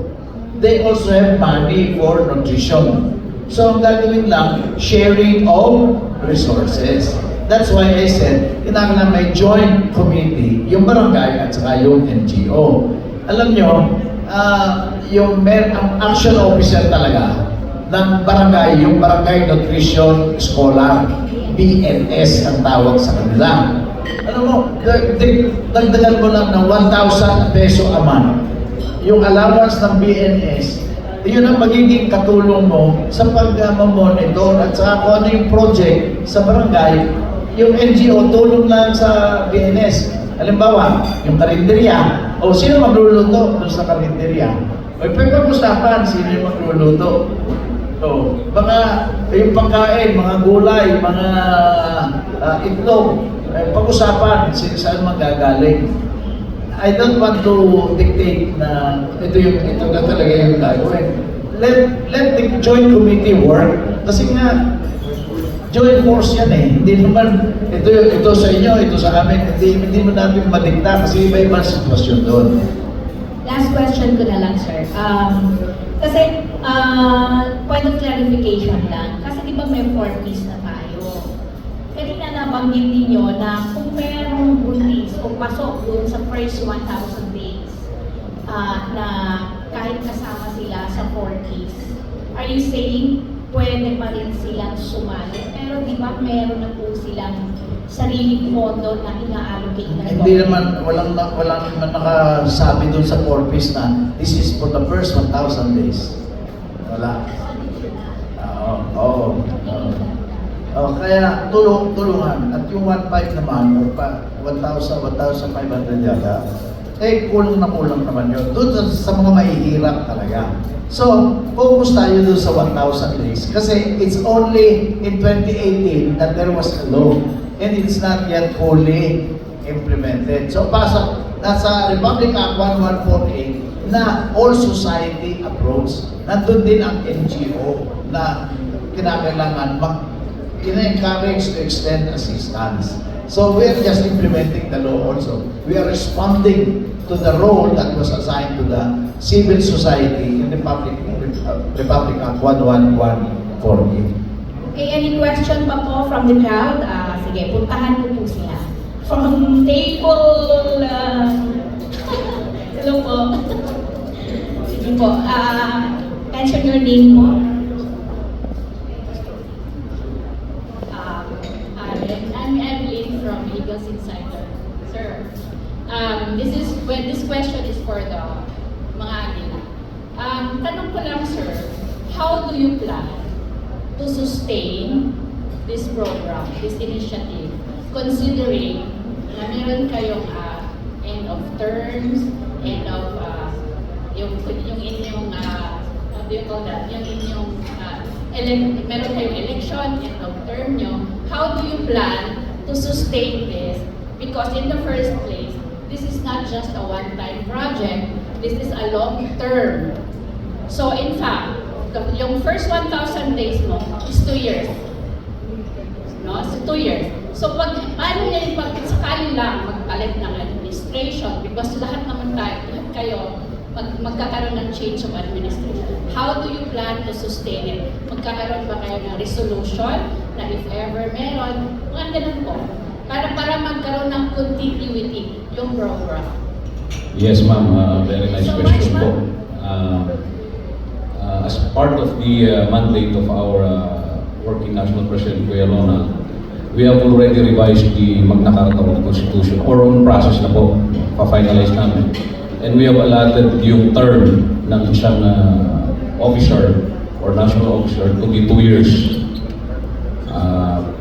They also have money for nutrition. So ang gagawin lang, sharing of resources. That's why I said, kailangan may joint committee, yung barangay at saka yung NGO. Alam nyo, ang action officer talaga ng barangay, yung Barangay Nutrition Scholar, BNS ang tawag sa kanila. Alam mo, dagdagan mo lang ng 1,000 peso a month. Yung allowance ng BNS, yun ang magiging katulong mo sa pag-monitor at saka kung ano yung project sa barangay, yung NGO tulong lang sa BNS. Halimbawa, yung karinderya, o sino magluluto doon sa karinderya? O pag-usapan, sino yung magluluto? O, baka yung pagkain, mga gulay, mga itlog, pag-usapan, saan magagaling. I don't want to dictate na ito na talaga yung gagawin. Let the joint committee work. Kasi nga, joint force yan eh. Hindi naman, ito sa inyo, ito sa amin. Hindi mo natin madikta kasi iba-ibang sitwasyon doon. Last question ko na lang, sir. Kasi, point of clarification lang. Kasi di ba may 4Ps na tayo? Kanina nabanggit ninyo na kung merong buntis o pasok dun sa first 1,000 days na kahit kasama sila sa 4Ps, are you saying pwede pa rin silang sumali? Pero di ba meron na po silang sariling pondo na ina-allocate na Hindi naman, walang naman nakasabi doon sa 4Ps na this is for the first 1,000 days. Wala. Oo. Kaya tulungan. At yung 1,500 naman, 1,500 yata, kulang naman yun. Doon sa mga mahihirap talaga. So, focus tayo doon sa 1,000 days. Kasi it's only in 2018 that there was a law. And it's not yet fully implemented. So, nasa Republic Act 1148 na all society approach. Nandun din ang NGO na kinakailangan ina-encourage to extend assistance. So we're just implementing the law also. We are responding to the role that was assigned to the civil society in the Republic Act 1148. Okay, any question pa po from the crowd? Sige, puntahan ko po sila. From table, hello po. Sige po, mention your name po. I'm Evelyn from Eagles Insider. Sir, this question is for the mga Agila. Tanong ko lang, sir, how do you plan to sustain this program, this initiative, considering na meron kayong end of terms, end of yung inyong how do you call that? Yung inyong meron kayong election, end of term nyo. How do you plan to sustain this? Because in the first place, this is not just a one-time project. This is a long term. So in fact, yung first 1,000 days mo is 2 years. No? So 2 years. So paano niya yung sakali lang magpalit ng administration? Because lahat kayo magkakaroon ng change of administration. How do you plan to sustain it? Magkakaroon ba kayo ng resolution na if ever meron, mga ganun po. Para magkaroon ng continuity yung program. Yes, ma'am. Very nice So question much, po. As part of the mandate of our working National President, Kuya Ronald, we have already revised the Magna Carta of the Constitution or on process na po, pa-finalize namin. And we have allotted yung term ng isang officer or or national officer to be 2 years.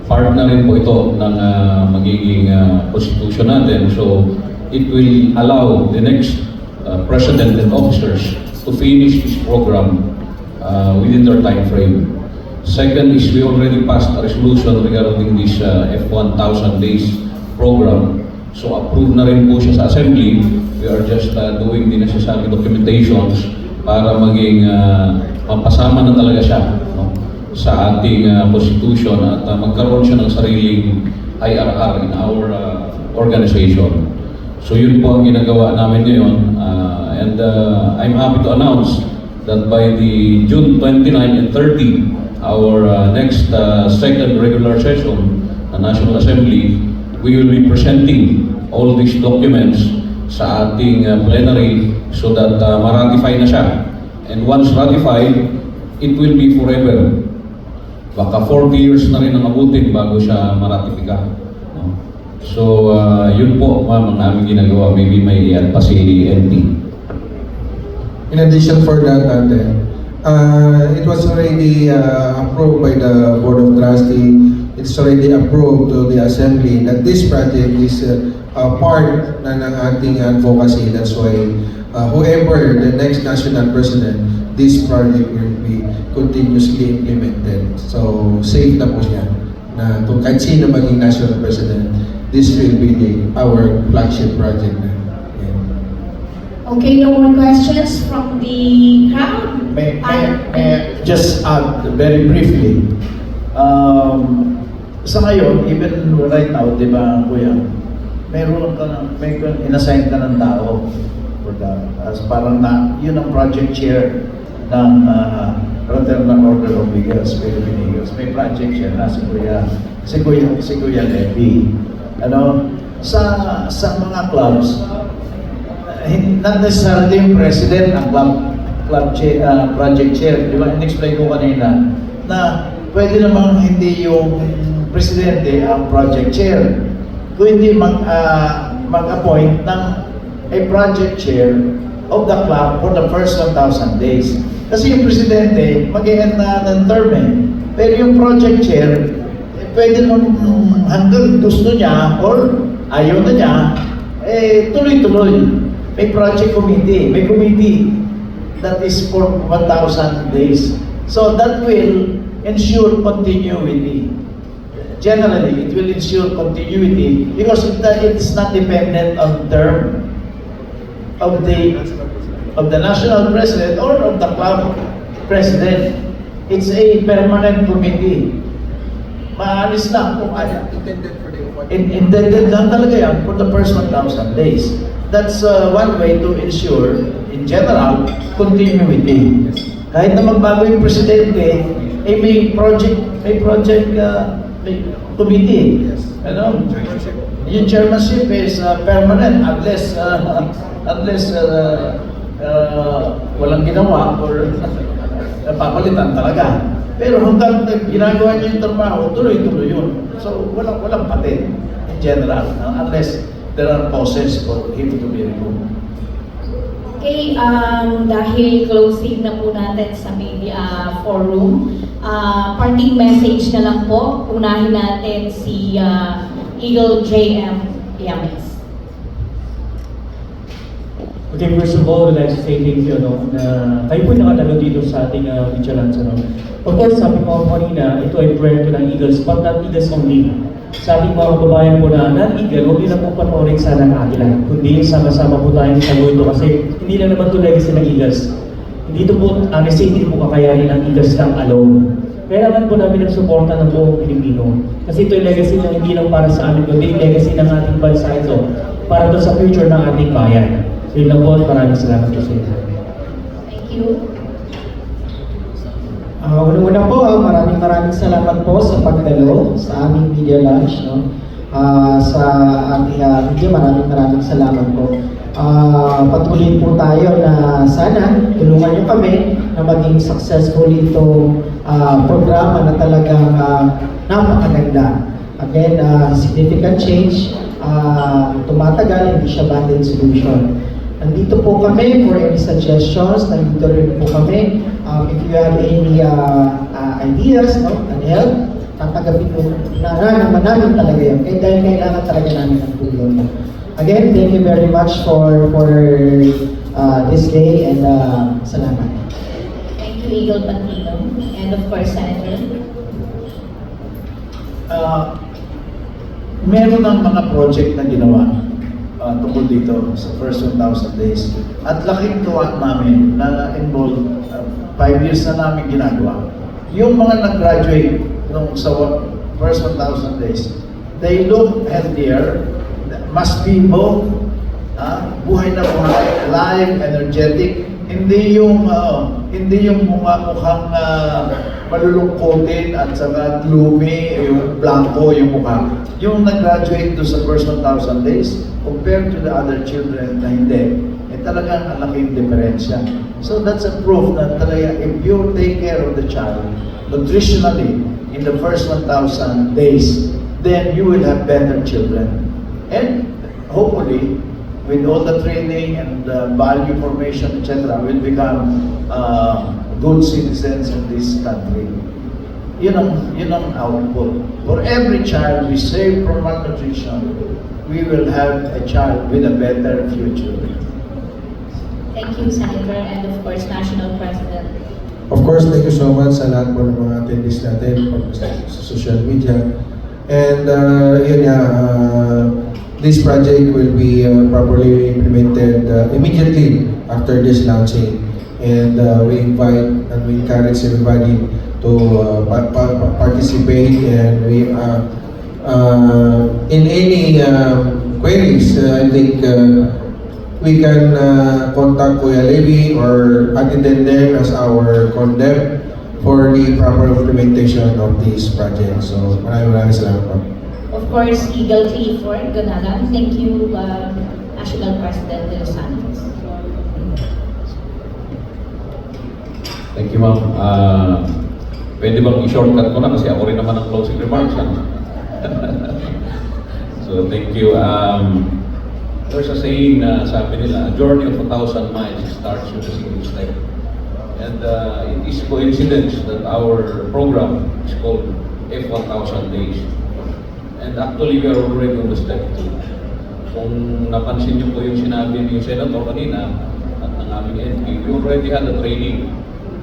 Part na rin po ito ng magiging constitution natin. So, it will allow the next president and officers to finish this program within their time frame. Second is we already passed a resolution regarding this F1000 days program. So approved na rin po siya sa Assembly. We are just doing the necessary documentations para maging mapasama na talaga siya, no, sa ating constitution at magkaroon siya ng sariling IRR in our organization. So yun po ang ginagawa namin ngayon. And I'm happy to announce that by the June 29 and 30, our next second regular session, the National Assembly, we will be presenting all these documents sa ating plenary so that ma-ratify na siya. And once ratified, it will be forever. Baka 40 years na rin ang abutin bago siya maratifika. No? So, yun po, ma'am, ang aming ginagawa. Maybe may i-add pa si NT. In addition for that, it was already approved by the Board of Trustees. It's already approved to the Assembly that this project is part na ng ating advocacy. That's why whoever the next national president, this project will be continuously implemented. So safe na po siya na kung kahit sino maging national president, this will be our flagship project na. Okay, no more questions from the crowd? May just add very briefly. Sa ngayon, even right now, di ba, Kuya, may inassign ka ng tao for that. As parang yun ang project chair ng Fraternal Order of Eagles, Philippine Eagles. May project chair na si Kuya Levy. Ano, sa mga clubs, not necessarily yung president ang club chair, project chair. Di ba, in-explain ko kanina na pwede namang hindi yung presidente ang project chair. Kung hindi mag-appoint ng a project chair of the club for the first 1,000 days. Kasi yung presidente, mag-e-end na ng term eh. Pero yung project chair, pwede nung hanggang gusto niya or ayaw na niya, tuloy-tuloy. May project committee, may committee that is for 1,000 days. So that will ensure continuity. Generally, it will ensure continuity because it's not dependent on term of the national president or of the club president. It's a permanent committee. Maalis lang kung ano. Intended lang talaga yan for the first 1,000 days. That's one way to ensure, in general, continuity. Kahit na magbago yung presidente, may committee. Ano? Yung chairmanship is permanent unless walang ginawa or napapalitan talaga. Pero hanggang ginagawa niya yung trabaho, tuloy-tuloy yun. So walang patent in general unless there are causes for him to be removed. Okay, dahil closing na po natin sa media forum, parting message na lang po. Unahin natin si Eagle JM Yames. Okay, first of all, I'd like to say thank you, no, na kayo po nakadalo dito sa ating vigilance. No? Of course, sabi ko kanina, ito ay prayer to ng Eagles, but not Eagles only. Sa ating mga kababayan po na non-Eagle, huwag nila po panoorin sana ng Agila. Kundi sama-sama po tayong sa ito kasi hindi lang naman ito legacy ng Eagles. Hindi ito po, honestly, hindi po kakayanin ng Eagles lang alone. Kailangan po namin ng suporta ng buong Pilipino. Kasi ito yung legacy na hindi lang para sa amin, kundi legacy ng ating bansa ito para to sa future ng ating bayan. So yun lang po, maraming salamat po sa inyo. Thank you. Una-una po, maraming salamat po sa pagdalo sa aming media lunch. No? Sa ating media, maraming salamat po. Patuloy po tayo na sana tulungan niyo kami na maging successful itong programa na talagang napakaganda. Again, significant change, tumatagal, hindi siya band-aid solution. Nandito po kami for any suggestions. Nandito rin po kami. If you have any ideas, no, and help, tatanggapin po naman namin talaga yun. Kaya dahil kailangan talaga namin ng tulong. Again, thank you very much for this day and salamat. Thank you, Eagle Pantino. And of course, Senator. Meron ng mga project na ginawa tungkol dito sa first 1,000 days. At laking tuwa namin na involved, 5 years na namin ginagawa. Yung mga nag-graduate nung sa first 1,000 days, they look healthier, mas vivo, buhay na buhay, live, energetic. Hindi yung mukhang malulungkotin at saka gloomy, yung blanco yung mukha. Yung nag-graduate doon sa first 1,000 days, compared to the other children na hindi, talagang ang laking diferensya. So that's a proof na talaga if you take care of the child nutritionally in the first 1,000 days, then you will have better children. And hopefully, with all the training and value formation, etc., will become good citizens in this country. Yun ang output. For every child we save from malnutrition, we will have a child with a better future. Thank you, Senator, and of course, National President. Of course, thank you so much sa lahat po ng mga attendees natin sa social media. And yun nga, this project will be properly implemented immediately after this launching. And we invite and we encourage everybody to participate, and we in any queries, I think we can contact Kuya Levi or Attendant Den as our contact for the proper implementation of this project. So maraming salamat po. Of course, Eagle Clifford Ganalan. Thank you, National President De Los Santos. Thank you, ma'am. Pwede bang i-shortcut ko na kasi ako rin naman ang closing remarks. So, thank you. There's a saying na sabi nila, a journey of 1,000 miles starts with a single step. And it is coincidence that our program is called F1000 Days. And actually, we are already on the step 2. Kung napansin niyo po yung sinabi ni Senator kanina at ng aming NP, we already had a training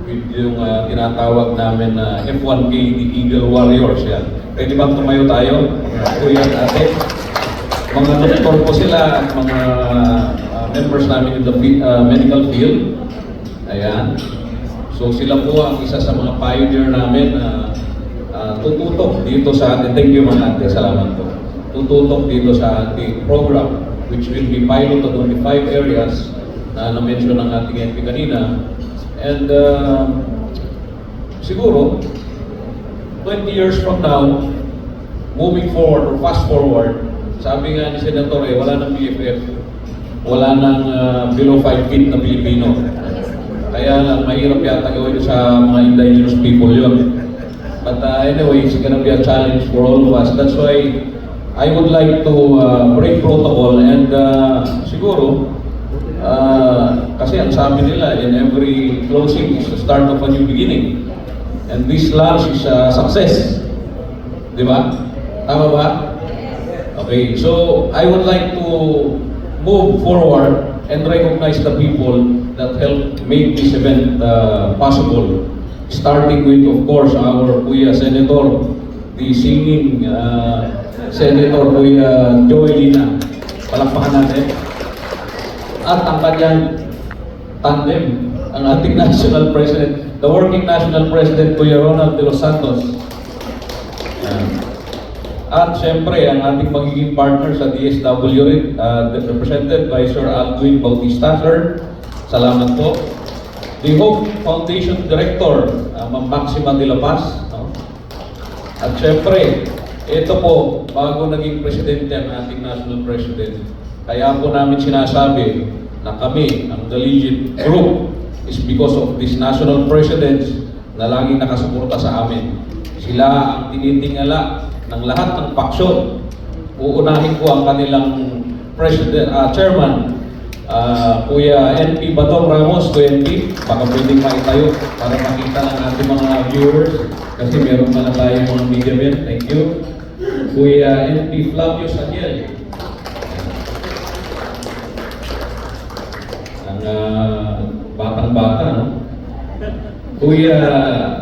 with yung tinatawag namin na F1K, the Eagle Warriors. Yan. Pwede bang tumayo tayo? Kuya at ate. Mga doktor po sila at mga members namin in the medical field. Ayan. So sila po ang isa sa mga pioneer namin na tututok dito sa ating, thank you mga ate, salamat po. Tututok dito sa ating program, which will be piloted on the 5 areas na na-mention ng ating NP kanina. And siguro, 20 years from now, moving forward or fast forward, sabi nga ni Senator wala nang BFF, wala nang below 5 feet na Pilipino. Kaya lang, mahirap yata gawin sa mga indigenous people yun. But anyway, it's gonna be a challenge for all of us. That's why I would like to break protocol and siguro, kasi ang sabi nila, in every closing is the start of a new beginning. And this launch is a success. Di ba? Tama ba? Okay, so I would like to move forward and recognize the people that helped make this event possible. Starting with, of course, our Kuya Senator, the singing Senator Kuya Joey Lina. Palakpakan natin. At ang kanyang tandem, ang ating National President, the working National President Kuya Ronald De Los Santos. At siyempre, ang ating magiging partner sa DSWD, represented by Sir Alduin Bautista, sir. Salamat po. The Hope Foundation Director, Ma'am Maxima de la Paz. No? At siyempre, ito po, bago naging presidente ang ating National President, kaya po namin sinasabi na kami, ang The Legit Group, is because of these national presidents na laging nakasuporta sa amin. Sila ang tinitingala ng lahat ng paksyon. Uunahin ko ang kanilang president, chairman, Kuya NP Badong Ramos, Kuya NP, baka pwedeng maitayo para makita ang ating mga viewers kasi meron na tayong mga media men. Thank you. Kuya NP Flavio Saniel. Ang batang-bata, no? Kuya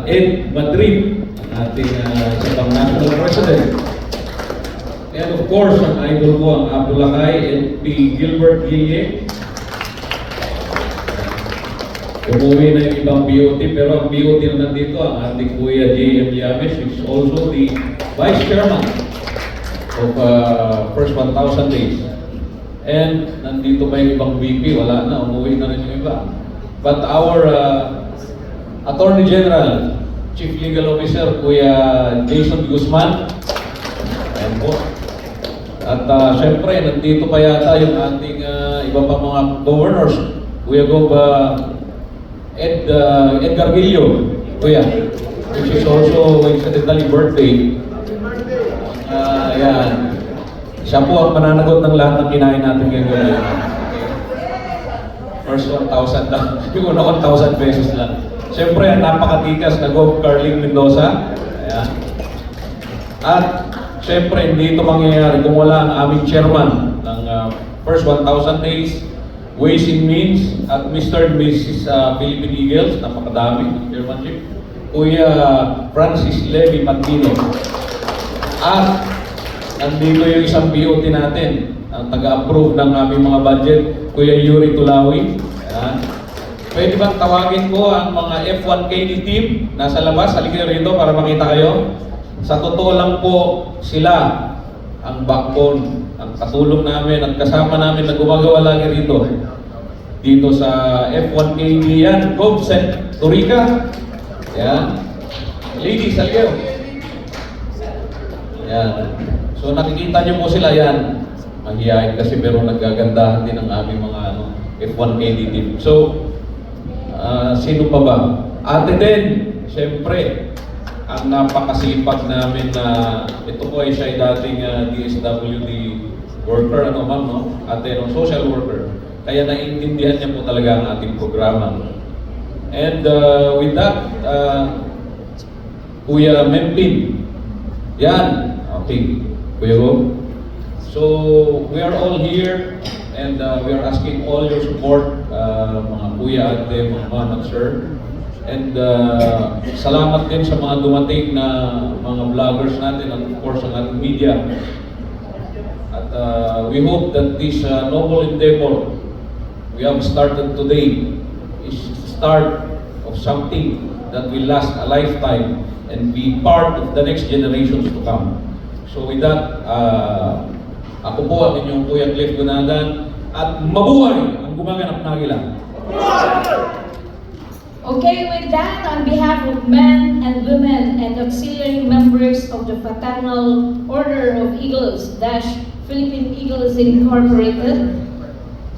Ed Madrid, ang ating isang national president. And of course, ang idol ko, ang Abdulakay NP Gilbert Guille. Umuwi na yung ibang BOT, pero ang BOT na nandito, ang ating Kuya J.M. Llames, is also the Vice Chairman of First 1,000 Days. And nandito pa yung ibang VP, wala na, umuwi na rin yung iba. But our Attorney General, Chief Legal Officer, Kuya Jason Guzman, ayan po. At syempre, nandito pa yata yung ating iba pa mga governors, Kuya Gob Ed Gargillo, Kuya, which is also incidentally birthday. Ayan. Siya po ang mananagot ng lahat ng kinain natin ngayon. First 1,000 lang. Yung una 1,000 pesos lang. Siyempre, ang napakatikas na Gov Carling Mendoza. Ayan. At siyempre, hindi ito mangyayari kung wala ang aming chairman ng First 1,000 Days, Ways and Means, at Mr. and Mrs. Philippine Eagles, napakadami ng chairmanship, Kuya Francis Levy Pantino. At nandito yung isang BOT natin, ang taga-approve ng aming mga budget, Kuya Yuri Tulawi. Ayan. Pwede bang tawagin ko ang mga F1KD team nasa labas? Halika rito para makita kayo. Sa totoo lang po, sila ang backbone, ang katulong namin, ang kasama namin na gumagawa lagi rito. Dito sa F1KD yan, Gobsen, Turika. Yan. Ladies, halika. Yan. So nakikita nyo po sila yan. Mahihain kasi pero nagagandahan din ang aming mga F1KD team. So, sino pa ba? Ate din, siyempre, ang napakasipag namin na ito po ay siya ay dating DSWD worker, ano ma'am, no? Ate, no? Social worker. Kaya naiintindihan niya po talaga ang ating programa. And with that, Kuya Mempin. Yan. Okay. Kuya Go. So, we are all here and we are asking all your support, mga kuya, ate, mga ma'am at sir. And salamat din sa mga dumating na mga vloggers natin and of course ang ating media. At we hope that this noble endeavor we have started today is the start of something that will last a lifetime and be part of the next generations to come. So with that, ako po ang inyong Kuya Cliff Gunagan at mabuhay ang gumaganap na Agila. Okay, with that, on behalf of men and women and auxiliary members of the Fraternal Order of Eagles - Philippine Eagles Incorporated,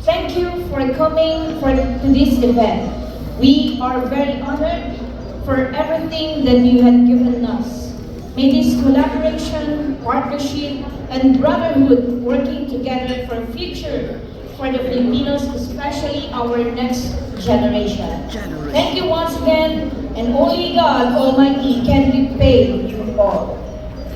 thank you for coming to this event. We are very honored for everything that you have given us. May this collaboration, partnership, and brotherhood working together for a future for the Filipinos, especially our next generation. Thank you once again, and only God Almighty can repay you all.